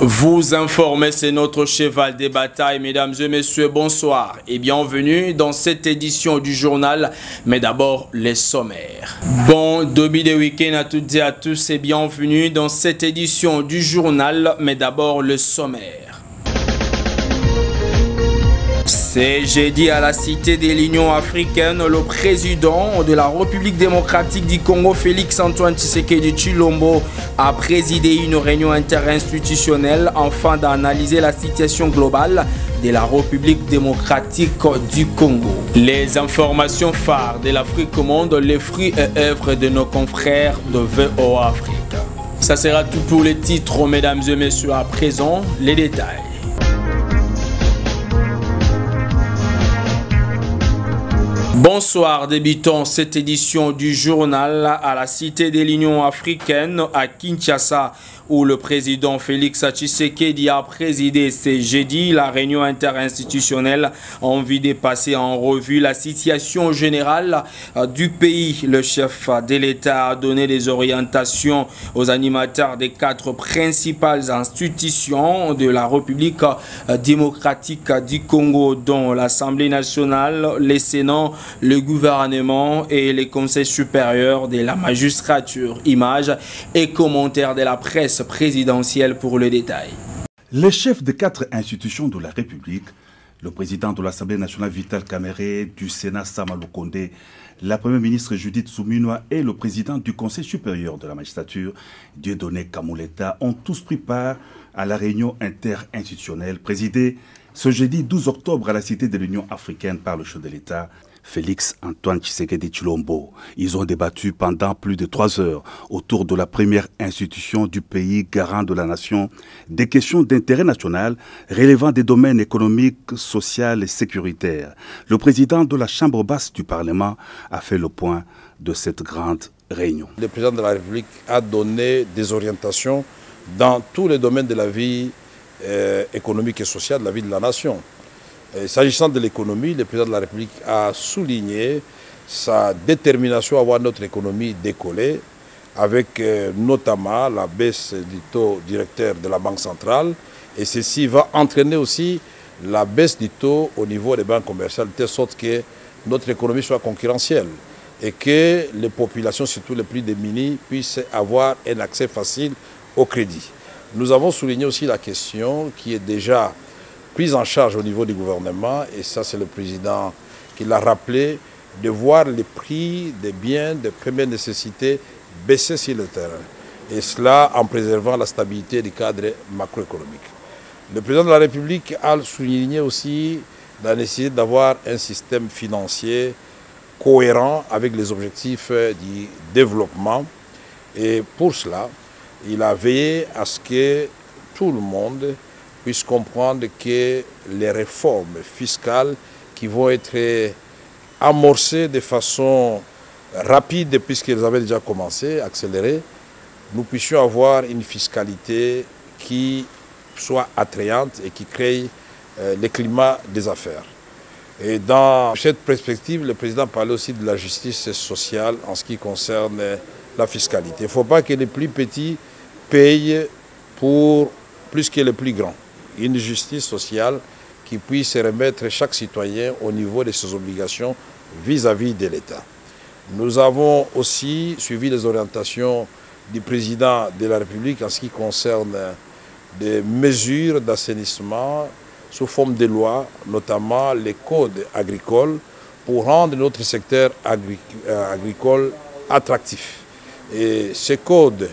Vous informer, c'est notre cheval des batailles. Mesdames et messieurs, bonsoir et bienvenue dans cette édition du journal. Mais d'abord, les sommaires. Bon début de week-end à toutes et à tous et bienvenue dans cette édition du journal. Mais d'abord, le sommaire. C'est jeudi à la Cité de l'Union africaine, le président de la République démocratique du Congo, Félix Antoine Tshisekedi Tshilombo, a présidé une réunion interinstitutionnelle afin d'analyser la situation globale de la République démocratique du Congo. Les informations phares de l'Afrique au monde, les fruits et œuvres de nos confrères de VOA Afrique. Ça sera tout pour les titres, mesdames et messieurs. À présent, les détails. Bonsoir, débutons cette édition du journal à la Cité de l'Union africaine à Kinshasa, où le président Félix Tshisekedi a présidé ce jeudi la réunion interinstitutionnelle en vue de passer en revue la situation générale du pays. Le chef de l'État a donné des orientations aux animateurs des 4 principales institutions de la République démocratique du Congo, dont l'Assemblée nationale, le Sénat, le gouvernement et les conseils supérieurs de la magistrature. Images et commentaires de la presse présidentielle pour le détail. Les chefs des 4 institutions de la République, le président de l'Assemblée nationale Vital Kamerhe, du Sénat Sama Lukonde, la première ministre Judith Suminwa et le président du Conseil supérieur de la magistrature, Dieudonné Kamuleta, ont tous pris part à la réunion interinstitutionnelle présidée ce jeudi 12 octobre à la Cité de l'Union africaine par le chef de l'État, Félix Antoine Tshisekedi Tshilombo. Ils ont débattu pendant plus de 3 heures autour de la première institution du pays garant de la nation des questions d'intérêt national relevant des domaines économiques, sociaux et sécuritaires. Le président de la Chambre basse du Parlement a fait le point de cette grande réunion. Le président de la République a donné des orientations dans tous les domaines de la vie économique et sociale de la vie de la nation. S'agissant de l'économie, le président de la République a souligné sa détermination à voir notre économie décoller, avec notamment la baisse du taux directeur de la Banque centrale. Et ceci va entraîner aussi la baisse du taux au niveau des banques commerciales, de telle sorte que notre économie soit concurrentielle et que les populations, surtout les plus démunies, puissent avoir un accès facile au crédit. Nous avons souligné aussi la question qui est déjà prise en charge au niveau du gouvernement, et ça c'est le président qui l'a rappelé, de voir les prix des biens de première nécessité baisser sur le terrain. Et cela en préservant la stabilité du cadre macroéconomique. Le président de la République a souligné aussi la nécessité d'avoir un système financier cohérent avec les objectifs du développement. Et pour cela, il a veillé à ce que tout le monde puisse comprendre que les réformes fiscales qui vont être amorcées de façon rapide, puisqu'elles avaient déjà commencé, accélérées, nous puissions avoir une fiscalité qui soit attrayante et qui crée le climat des affaires. Et dans cette perspective, le président parlait aussi de la justice sociale en ce qui concerne la fiscalité. Il ne faut pas que les plus petits payent pour plus que les plus grands. Une justice sociale qui puisse remettre chaque citoyen au niveau de ses obligations vis-à-vis de l'État. Nous avons aussi suivi les orientations du président de la République en ce qui concerne des mesures d'assainissement sous forme de loi, notamment les codes agricoles, pour rendre notre secteur agricole attractif. Et ce code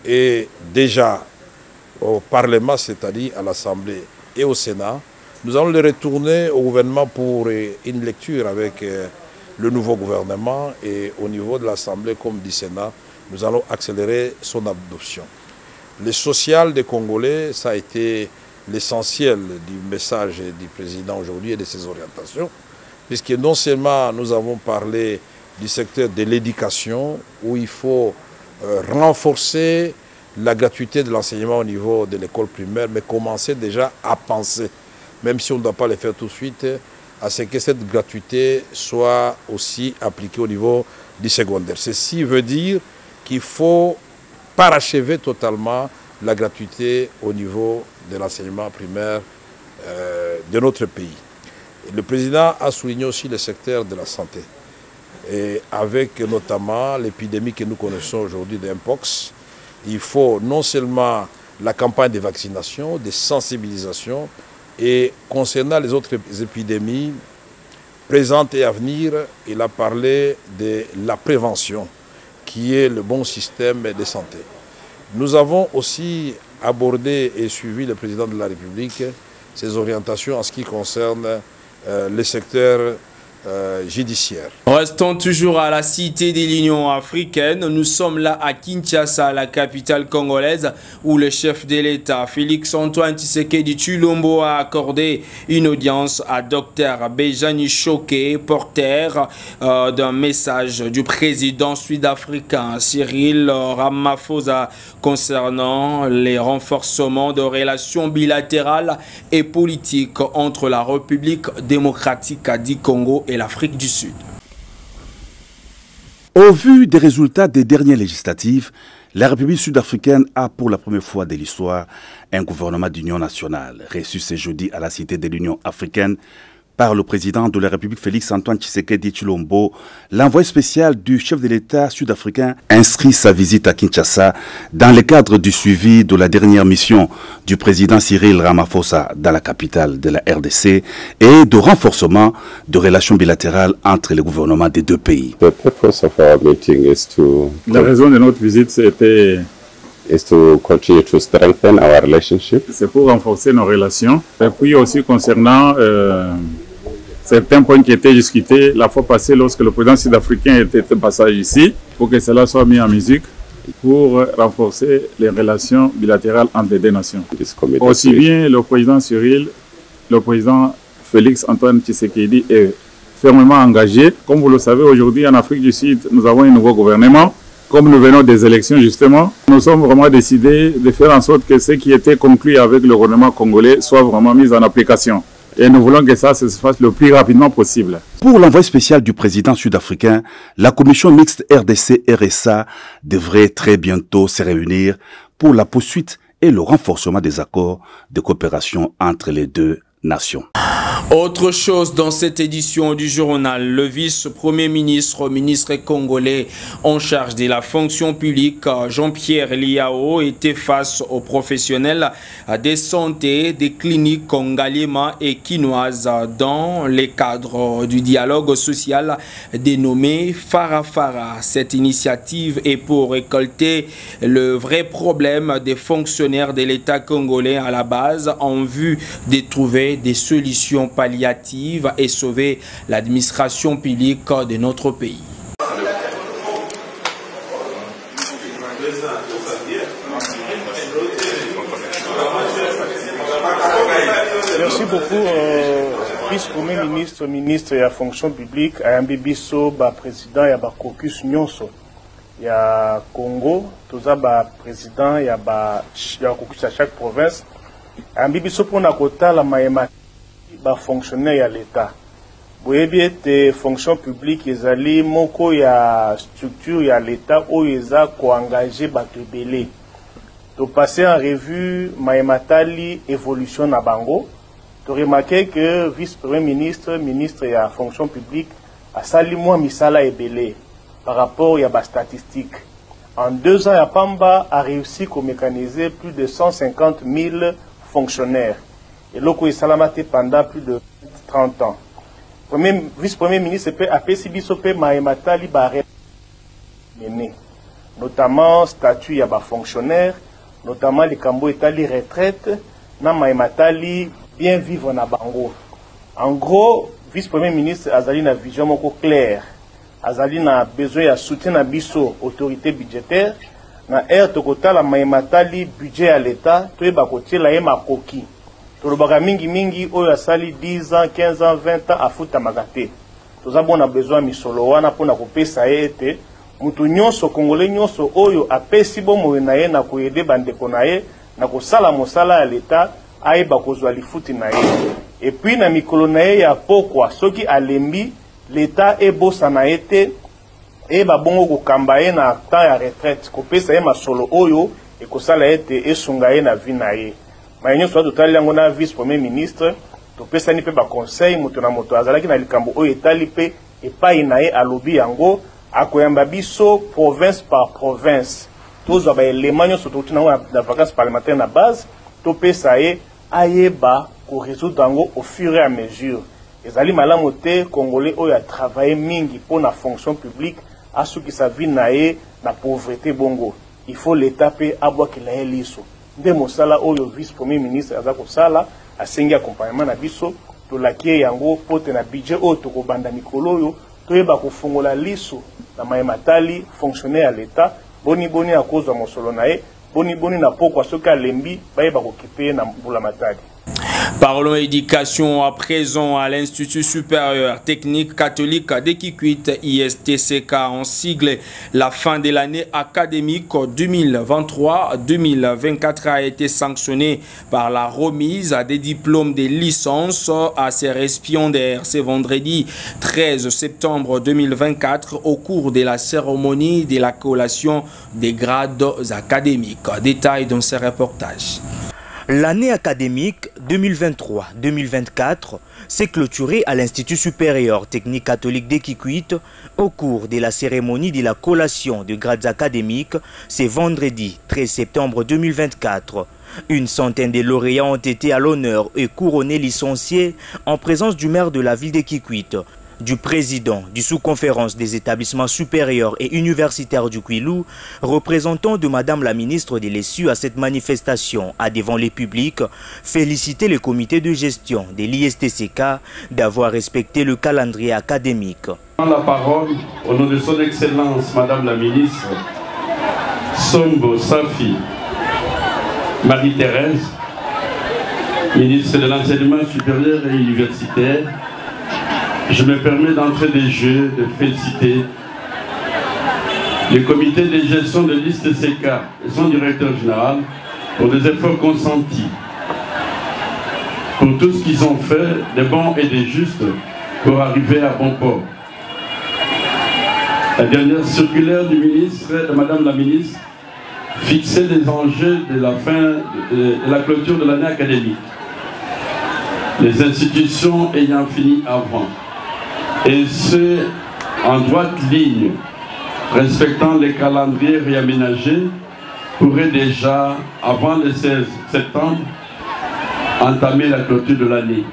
est déjà au Parlement, c'est-à-dire à l'Assemblée et au Sénat. Nous allons le retourner au gouvernement pour une lecture avec le nouveau gouvernement, et au niveau de l'Assemblée comme du Sénat, nous allons accélérer son adoption. Le social des Congolais, ça a été l'essentiel du message du président aujourd'hui et de ses orientations, puisque non seulement nous avons parlé du secteur de l'éducation, où il faut renforcer la gratuité de l'enseignement au niveau de l'école primaire, mais commencer déjà à penser, même si on ne doit pas le faire tout de suite, à ce que cette gratuité soit aussi appliquée au niveau du secondaire. Ceci veut dire qu'il faut parachever totalement la gratuité au niveau de l'enseignement primaire de notre pays. Et le président a souligné aussi le secteur de la santé, et avec notamment l'épidémie que nous connaissons aujourd'hui de Mpox. Il faut non seulement la campagne de vaccination, de sensibilisation, et concernant les autres épidémies présentes et à venir, il a parlé de la prévention, qui est le bon système de santé. Nous avons aussi abordé et suivi le président de la République ses orientations en ce qui concerne le secteur judiciaire. Restons toujours à la Cité de l'Union africaine. Nous sommes là à Kinshasa, la capitale congolaise, où le chef de l'État, Félix-Antoine Tshisekedi Tshilombo, a accordé une audience à Dr Béjani Choqué, porteur d'un message du président sud-africain Cyril Ramaphosa concernant les renforcements de relations bilatérales et politiques entre la République démocratique du Congo et l'Afrique du Sud. Au vu des résultats des dernières législatives, la République sud-africaine a pour la première fois de l'histoire un gouvernement d'union nationale, reçu ce jeudi à la Cité de l'Union africaine par le président de la République Félix-Antoine Tshisekedi Tshilombo. L'envoyé spécial du chef de l'État sud-africain inscrit sa visite à Kinshasa dans le cadre du suivi de la dernière mission du président Cyril Ramaphosa dans la capitale de la RDC et de renforcement de relations bilatérales entre les gouvernements des deux pays. The purpose of our meeting is to... La raison de notre visite, c'était is to continue to strengthen our relationship. C'est pour renforcer nos relations. Et puis aussi concernant certains points qui étaient discutés la fois passée lorsque le président sud-africain était de passage ici, pour que cela soit mis en musique, pour renforcer les relations bilatérales entre les deux nations. Aussi bien le président Cyril, le président Félix-Antoine Tshisekedi est fermement engagé. Comme vous le savez, aujourd'hui en Afrique du Sud, nous avons un nouveau gouvernement. Comme nous venons des élections justement, nous sommes vraiment décidés de faire en sorte que ce qui était conclu avec le gouvernement congolais soit vraiment mis en application. Et nous voulons que ça se fasse le plus rapidement possible. Pour l'envoyé spécial du président sud-africain, la commission mixte RDC-RSA devrait très bientôt se réunir pour la poursuite et le renforcement des accords de coopération entre les deux nations. Autre chose dans cette édition du journal, le vice-premier ministre congolais en charge de la fonction publique, Jean-Pierre Liao, était face aux professionnels de santé des cliniques congaliema et quinoises dans le cadre du dialogue social dénommé Farafara. Cette initiative est pour récolter le vrai problème des fonctionnaires de l'État congolais à la base en vue de trouver des solutions palliative et sauver l'administration publique de notre pays. Merci beaucoup, vice-premier ministre, ministre de la fonction publique, Ayambi Bisso, président, il y a caucus Nyonso. Il y a Congo, tout ça, président, il y a caucus à chaque province. Ayambi Bisso pour la quota, la maïma. Fonctionnaire à l'État. Vous voyez que fonction publique, ils moko ya structure ya l'État où ils ont engagé batubélé. De passer en revue Maïmatali évolution na bango. De remarquer que vice-premier ministre, ministre de la fonction publique, a sali moins misala et belé par rapport à la statistique. En 2 ans, Yapamba a réussi à mécaniser plus de 150 000 fonctionnaires. Et l'Oko est salamate pendant plus de 30 ans. Vice-premier ministre a PCB Maïmatali Barré, notamment statut ya fonctionnaire, notamment les Cambo Etali retraite, na Maïmatali bien vivre na bango. En gros, vice-premier ministre Azali na vision moko claire, Azali na besoin ya soutien na biso autorité budgétaire, na air tokota la Maïmatali budget à l'État, to eba kotiela ye makoki. Tolobaka mingi oyo asali 10 ans, 15 ans, 20 ans afuta magate. Toza bona besoin misolo wana pona kopesa ete mutu nyonso congolais nyonso oyo apesi bomo na ye na koyede bandeko na ye na kosala mosala ya l'État ayeba kozwa lifuti na ye. Et puis na mikolo na ye ya pokwa soki alembi l'État ebosa na ete eba bongo kokamba ye na temps ya retraite kopesa ye masolo oyo ekosala ete esunga ye na vie na ye. Mais nyonso totali yango na vice premier ministre topesani mpe baconseil moto na moto azalaki na likambo oyo etali mpe epai na ye alobi yango akoyamba biso province par province tozwa baelema nyonso touti nango na vacances parlementaire na base topesa ye ayeba korésoudre yango au fur et à mesure. Ezali malamu te congolais oyo a travaillé mingi pour la fonction publique asukisa vie na ye na pauvreté bongo. Il faut l'état pe abwakela ye liso. Nde mosala oyo vice premier ministre aza kosala asengi accompagnement na biso tolakie yango pote na budget oyo tokobanda mikolo oyo toyeba kofungola liso na mayematali fonctionnaire à l'état boni boni akozwa mosolo na ye boni boni na pokwa soki alembi bayeba kokipe na mbula matali. Parlons éducation à présent à l'Institut supérieur technique catholique de Kikwit, ISTCK en sigle. La fin de l'année académique 2023-2024 a été sanctionnée par la remise des diplômes de licence à ses récipiendaires ce vendredi 13 septembre 2024 au cours de la cérémonie de la collation des grades académiques. Détail dans ce reportage. L'année académique 2023-2024 s'est clôturée à l'Institut supérieur technique catholique de Kikwit au cours de la cérémonie de la collation de grades académiques ce vendredi 13 septembre 2024. Une centaine de lauréats ont été à l'honneur et couronnés licenciés en présence du maire de la ville de Kikwit, du président du sous-conférence des établissements supérieurs et universitaires du Kwilu, représentant de Madame la ministre de l'ESU à cette manifestation a devant les publics félicité le comité de gestion de l'ISTCK d'avoir respecté le calendrier académique. La parole au nom de son Excellence Madame la ministre Sombo Safi Marie-Thérèse, ministre de l'enseignement supérieur et universitaire. Je me permets d'entrer des jeux, de féliciter le comité de gestion de l'ISTCK et son directeur général pour des efforts consentis, pour tout ce qu'ils ont fait, de bon et de juste, pour arriver à bon port. La dernière circulaire du ministre, de Madame la ministre, fixait les enjeux de la fin de la clôture de l'année académique. Les institutions ayant fini avant. Et ce, en droite ligne, respectant les calendriers réaménagés, pourrait déjà, avant le 16 septembre, entamer la clôture de l'année.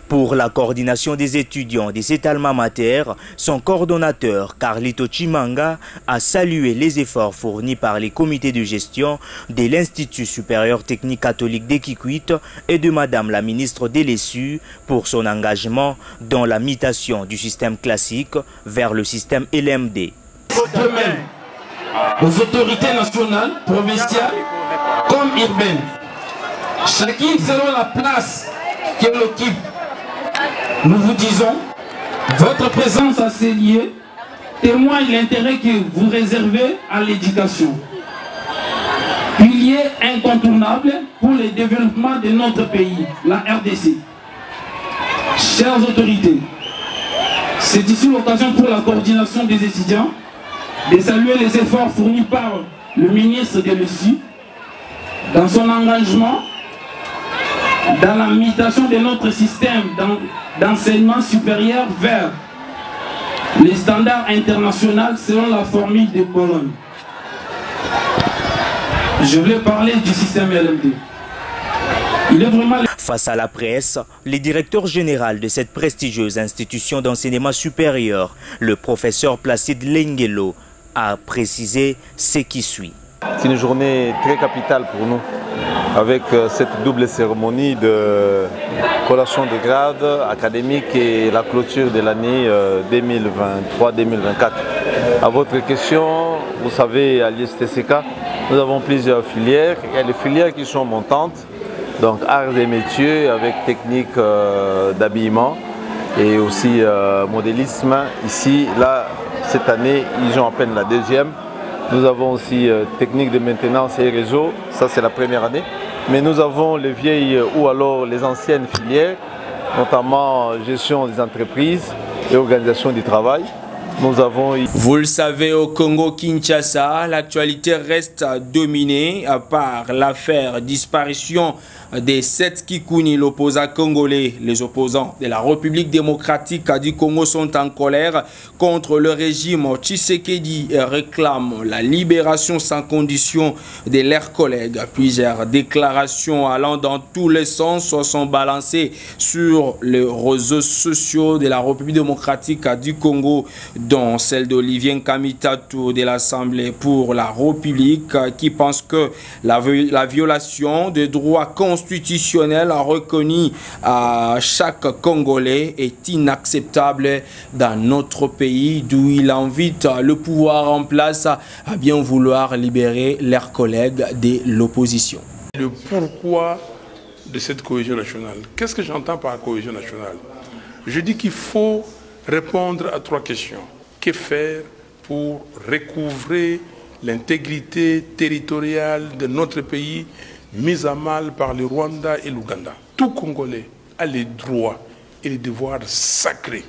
Pour la coordination des étudiants de cet alma mater, son coordonnateur Carlito Chimanga a salué les efforts fournis par les comités de gestion de l'Institut supérieur technique catholique de Kikwit et de Madame la ministre de l'ESU pour son engagement dans la mutation du système classique vers le système LMD. Demain, aux autorités nationales, provinciales comme urbaines, chacune selon la place qu'elle occupe. Nous vous disons, votre présence à ces lieux témoigne l'intérêt que vous réservez à l'éducation. Pilier incontournable pour le développement de notre pays, la RDC. Chères autorités, c'est ici l'occasion pour la coordination des étudiants de saluer les efforts fournis par le ministre de l'ESU dans son engagement dans la mutation de notre système d'enseignement supérieur vers les standards internationaux selon la formule de Bologne. Je voulais parler du système LMD. Il est vraiment... Face à la presse, le directeur général de cette prestigieuse institution d'enseignement supérieur, le professeur Placide Lengelo, a précisé ce qui suit. C'est une journée très capitale pour nous, avec cette double cérémonie de collation de grades académiques et la clôture de l'année 2023-2024. À votre question, vous savez, à l'ISTCK, nous avons plusieurs filières. Il y a les filières qui sont montantes, donc arts et métiers avec technique d'habillement et aussi modélisme. Ici, là, cette année, ils ont à peine la deuxième. Nous avons aussi technique de maintenance et réseau, ça c'est la première année. Mais nous avons les vieilles ou alors les anciennes filières, notamment gestion des entreprises et organisation du travail. nous avons... Vous le savez, au Congo-Kinshasa, l'actualité reste dominée par l'affaire disparition des 7 Kikuni, l'opposant congolais. Les opposants de la République démocratique du Congo sont en colère contre le régime Tshisekedi et réclament la libération sans condition de leurs collègues. Plusieurs déclarations allant dans tous les sens sont balancées sur les réseaux sociaux de la République démocratique du Congo, dont celle d'Olivier Nkamitatou de l'Assemblée pour la République, qui pense que la violation des droits constitutionnels reconnus à chaque Congolais est inacceptable dans notre pays, d'où il invite le pouvoir en place à bien vouloir libérer leurs collègues de l'opposition. Le pourquoi de cette cohésion nationale. Qu'est-ce que j'entends par cohésion nationale? Je dis qu'il faut répondre à 3 questions. Que faire pour recouvrer l'intégrité territoriale de notre pays mise à mal par le Rwanda et l'Ouganda? Tout Congolais a les droits et les devoirs sacrés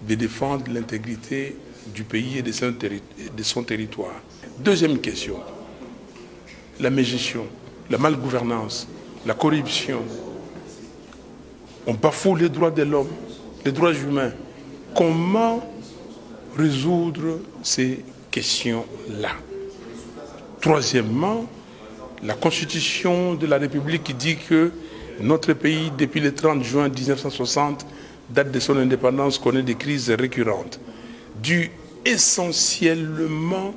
de défendre l'intégrité du pays et de son territoire. Deuxième question, la mégestion, la malgouvernance, la corruption. On bafoue les droits de l'homme, les droits humains. Comment résoudre ces questions-là? Troisièmement, la Constitution de la République qui dit que notre pays, depuis le 30 juin 1960, date de son indépendance, connaît des crises récurrentes, dues essentiellement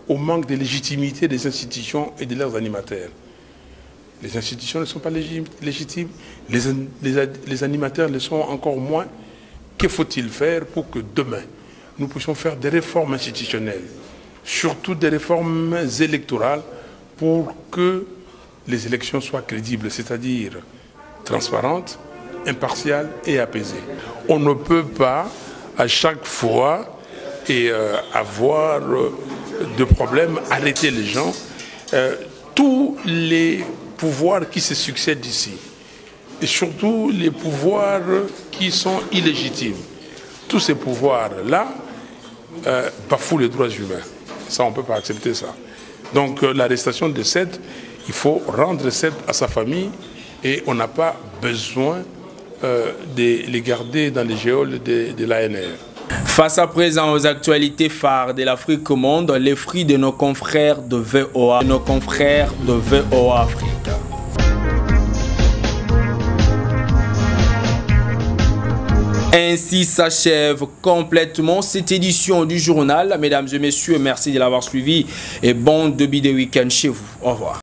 au manque de légitimité des institutions et de leurs animateurs. Les institutions ne sont pas légitimes, les animateurs le sont encore moins. Que faut-il faire pour que demain, nous puissions faire des réformes institutionnelles, surtout des réformes électorales, pour que les élections soient crédibles, c'est-à-dire transparentes, impartiales et apaisées. On ne peut pas, à chaque fois, avoir de problèmes, arrêter les gens. Tous les pouvoirs qui se succèdent ici, et surtout les pouvoirs qui sont illégitimes, tous ces pouvoirs-là bafouent les droits humains. Ça, on ne peut pas accepter ça. Donc l'arrestation de Seth, il faut rendre Seth à sa famille et on n'a pas besoin de les garder dans les geôles de l'ANR. Face à présent aux actualités phares de l'Afrique au monde, les fruits de nos confrères de VOA, Afrique. Ainsi s'achève complètement cette édition du journal. Mesdames et messieurs, merci de l'avoir suivi et bon début de week-end chez vous. Au revoir.